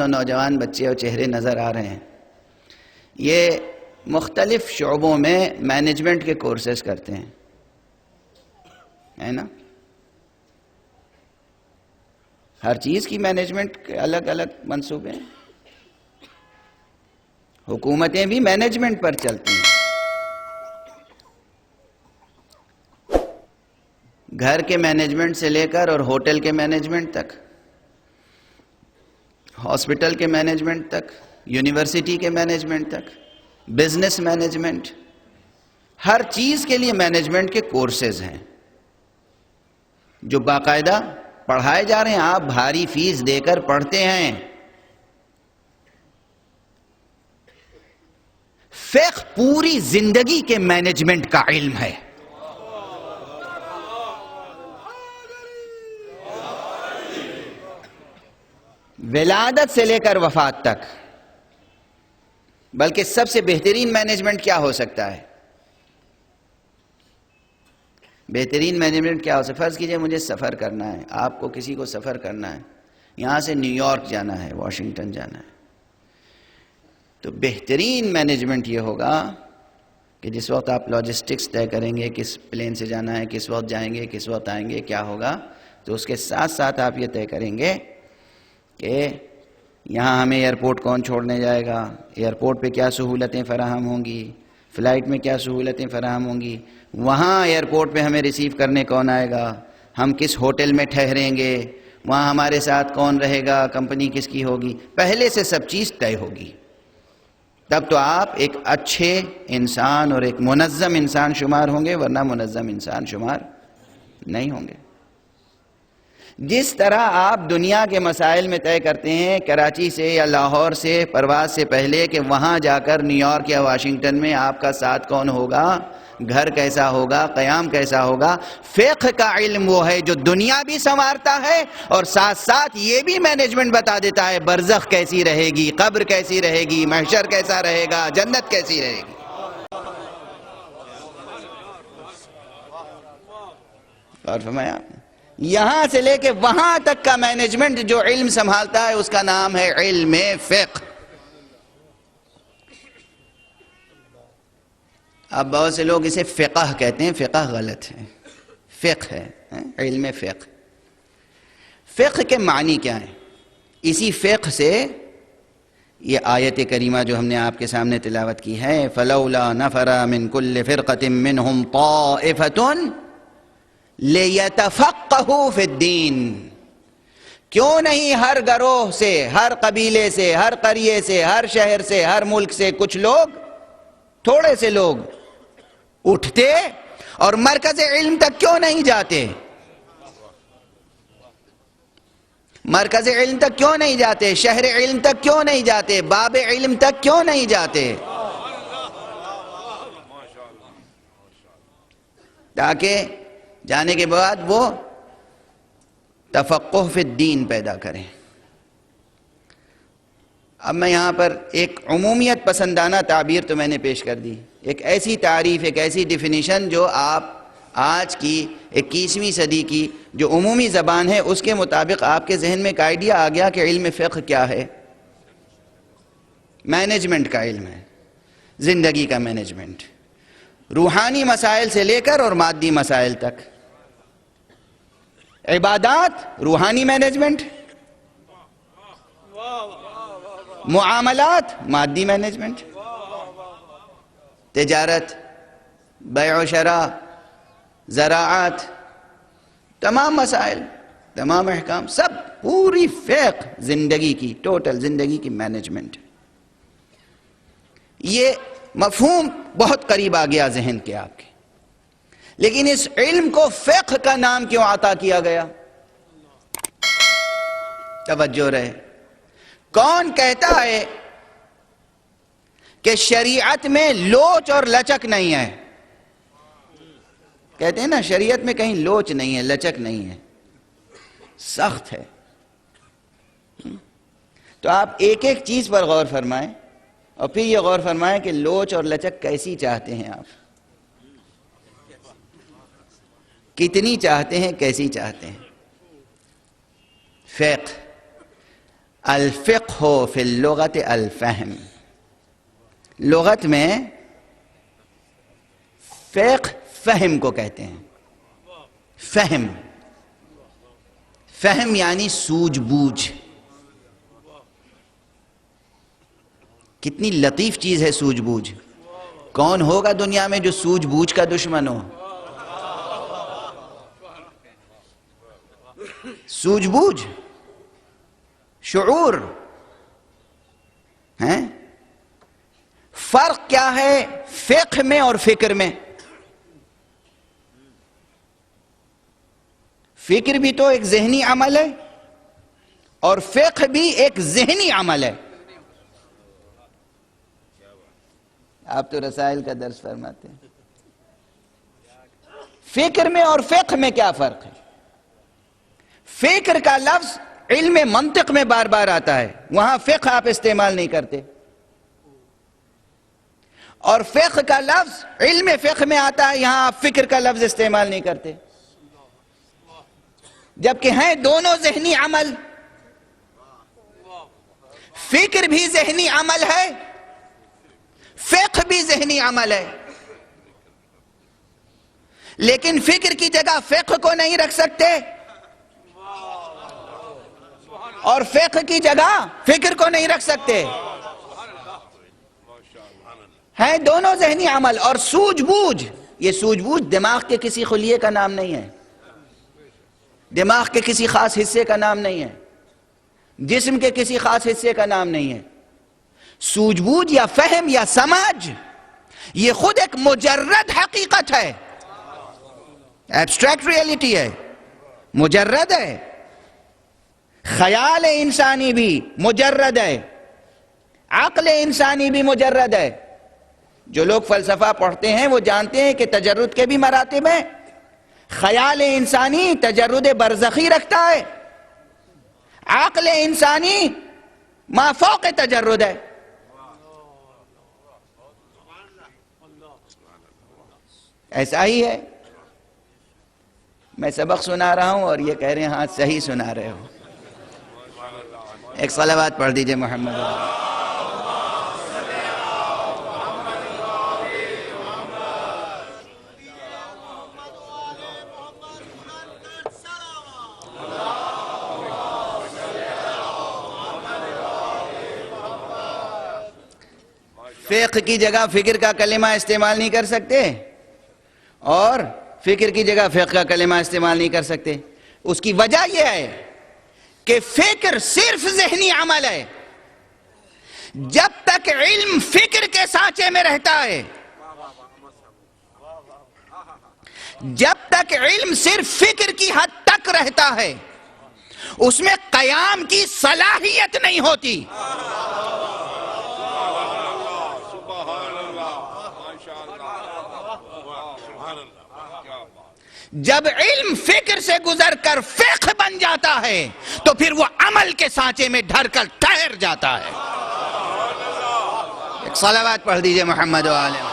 اور نوجوان بچے اور چہرے نظر آ رہے ہیں، یہ مختلف شعبوں میں مینجمنٹ کے کورسز کرتے ہیں، ہے نا؟ ہر چیز کی مینجمنٹ کے الگ الگ منصوبے ہیں. حکومتیں بھی مینجمنٹ پر چلتی ہیں. گھر کے مینجمنٹ سے لے کر اور ہوٹل کے مینجمنٹ تک، ہاسپٹل کے مینجمنٹ تک، یونیورسٹی کے مینجمنٹ تک، بزنس مینجمنٹ، ہر چیز کے لیے مینجمنٹ کے کورسز ہیں جو باقاعدہ پڑھائے جا رہے ہیں. آپ بھاری فیس دے کر پڑھتے ہیں. فقہ پوری زندگی کے مینجمنٹ کا علم ہے. ولادت سے لے کر وفات تک. بلکہ سب سے بہترین مینجمنٹ کیا ہو سکتا ہے؟ بہترین مینجمنٹ کیا ہو سکتا ہے؟ فرض کیجئے مجھے سفر کرنا ہے، آپ کو کسی کو سفر کرنا ہے، یہاں سے نیو یارک جانا ہے، واشنگٹن جانا ہے. تو بہترین مینجمنٹ یہ ہوگا کہ جس وقت آپ لاجسٹکس طے کریں گے، کس پلین سے جانا ہے، کس وقت جائیں گے، کس وقت آئیں گے، کیا ہوگا، تو اس کے ساتھ ساتھ آپ یہ طے کریں گے کہ یہاں ہمیں ایئرپورٹ کون چھوڑنے جائے گا، ایئرپورٹ پہ کیا سہولتیں فراہم ہوں گی، فلائٹ میں کیا سہولتیں فراہم ہوں گی، وہاں ایئرپورٹ پہ ہمیں ریسیو کرنے کون آئے گا، ہم کس ہوٹل میں ٹھہریں گے، وہاں ہمارے ساتھ کون رہے گا، کمپنی کس کی ہوگی. پہلے سے سب چیز طے ہوگی. تب تو آپ ایک اچھے انسان اور ایک منظم انسان شمار ہوں گے، ورنہ منظم انسان شمار نہیں ہوں گے. جس طرح آپ دنیا کے مسائل میں طے کرتے ہیں کراچی سے یا لاہور سے پرواز سے پہلے کہ وہاں جا کر نیو یارک یا واشنگٹن میں آپ کا ساتھ کون ہوگا، گھر کیسا ہوگا، قیام کیسا ہوگا. فقہ کا علم وہ ہے جو دنیا بھی سنوارتا ہے اور ساتھ ساتھ یہ بھی مینجمنٹ بتا دیتا ہے برزخ کیسی رہے گی، قبر کیسی رہے گی، محشر کیسا رہے گا، جنت کیسی رہے گی. اور فرمایا آپ نے یہاں سے لے کے وہاں تک کا مینجمنٹ جو علم سنبھالتا ہے اس کا نام ہے علم فقہ. اب بہت سے لوگ اسے فقہ کہتے ہیں، فقہ غلط ہے، فقہ ہے، علم فقہ. فقہ کے معنی کیا ہیں؟ اسی فقہ سے یہ آیت کریمہ جو ہم نے آپ کے سامنے تلاوت کی ہے، فَلَوْلَا نَفَرَ مِن كُلِّ فِرْقَةٍ مِّنْهُمْ طَائِفَةٌ لِيَتَفَقَّهُوا فِي الدِّينِ. کیوں نہیں ہر گروہ سے، ہر قبیلے سے، ہر قریے سے، ہر شہر سے، ہر ملک سے کچھ لوگ، تھوڑے سے لوگ اٹھتے اور مرکز علم تک کیوں نہیں جاتے؟ مرکز علم تک کیوں نہیں جاتے؟ شہر علم تک کیوں نہیں جاتے؟ باب علم تک کیوں نہیں جاتے؟ تاکہ جانے کے بعد وہ تفقہ فی الدین پیدا کریں. اب میں یہاں پر ایک عمومیت پسندانہ تعبیر تو میں نے پیش کر دی، ایک ایسی تعریف، ایک ایسی ڈیفینیشن جو آپ آج کی 21ویں صدی کی جو عمومی زبان ہے اس کے مطابق آپ کے ذہن میں ایک آئیڈیا آ گیا کہ علم فقہ کیا ہے. مینجمنٹ کا علم ہے، زندگی کا مینجمنٹ، روحانی مسائل سے لے کر اور مادی مسائل تک. عبادات روحانی مینجمنٹ، معاملات مادی مینجمنٹ، تجارت، بیع و شراء، زراعت، تمام مسائل، تمام احکام، سب پوری فقہ زندگی کی، ٹوٹل زندگی کی مینجمنٹ. یہ مفہوم بہت قریب آ گیا ذہن کے آپ کے. لیکن اس علم کو فقہ کا نام کیوں عطا کیا گیا؟ توجہ رہے. کون کہتا ہے کہ شریعت میں لوچ اور لچک نہیں ہے؟ کہتے ہیں نا شریعت میں کہیں لوچ نہیں ہے، لچک نہیں ہے، سخت ہے. تو آپ ایک ایک چیز پر غور فرمائیں اور پھر یہ غور فرمائیں کہ لوچ اور لچک کیسی چاہتے ہیں آپ، کتنی چاہتے ہیں، کیسی چاہتے ہیں. فقہ الفقہ فی اللغت الفہم، لغت میں فقہ فہم کو کہتے ہیں. فہم، فہم یعنی سوجھ بوجھ. کتنی لطیف چیز ہے سوجھ بوجھ. کون ہوگا دنیا میں جو سوجھ بوجھ کا دشمن ہو؟ سوجھ بوجھ، شعور ہیں. فرق کیا ہے فقہ میں اور فکر میں؟ فکر بھی تو ایک ذہنی عمل ہے اور فقہ بھی ایک ذہنی عمل ہے. آپ تو رسائل کا درس فرماتے ہیں. فکر میں اور فقہ میں کیا فرق ہے؟ فکر کا لفظ علم منطق میں بار بار آتا ہے، وہاں فقہ آپ استعمال نہیں کرتے. اور فقہ کا لفظ علم فقہ میں آتا ہے، یہاں آپ فکر کا لفظ استعمال نہیں کرتے. جبکہ ہیں دونوں ذہنی عمل. فکر بھی ذہنی عمل ہے، فقہ بھی ذہنی عمل ہے. لیکن فکر کی جگہ فقہ کو نہیں رکھ سکتے اور فقہ کی جگہ فکر کو نہیں رکھ سکتے. ہیں دونوں ذہنی عمل. اور سوجھ بوجھ، یہ سوجھ بوجھ دماغ کے کسی خلیے کا نام نہیں ہے، دماغ کے کسی خاص حصے کا نام نہیں ہے، جسم کے کسی خاص حصے کا نام نہیں ہے. سوجھ بوجھ یا فہم یا سمجھ یہ خود ایک مجرد حقیقت ہے، ایبسٹریکٹ ریئلٹی ہے، مجرد ہے. خیال انسانی بھی مجرد ہے، عقل انسانی بھی مجرد ہے. جو لوگ فلسفہ پڑھتے ہیں وہ جانتے ہیں کہ تجرد کے بھی مراتب ہیں. خیال انسانی تجرد برزخی رکھتا ہے، عقل انسانی ما فوق تجرد ہے. ایسا ہی ہے. میں سبق سنا رہا ہوں اور یہ کہہ رہے ہیں ہاں صحیح سنا رہے ہو. ایک صلوات پڑھ دیجئے محمد. فقہ کی جگہ فکر کا کلمہ استعمال نہیں کر سکتے اور فکر کی جگہ فقہ کا کلمہ استعمال نہیں کر سکتے. اس کی وجہ یہ ہے کہ فکر صرف ذہنی عمل ہے. جب تک علم فکر کے سانچے میں رہتا ہے، جب تک علم صرف فکر کی حد تک رہتا ہے، اس میں قیام کی صلاحیت نہیں ہوتی. جب علم فکر سے گزر کر فقہ بن جاتا ہے تو پھر وہ عمل کے سانچے میں ڈھر کر ٹھہر جاتا ہے. ایک صلوات پڑھ دیجئے محمد و آلہ.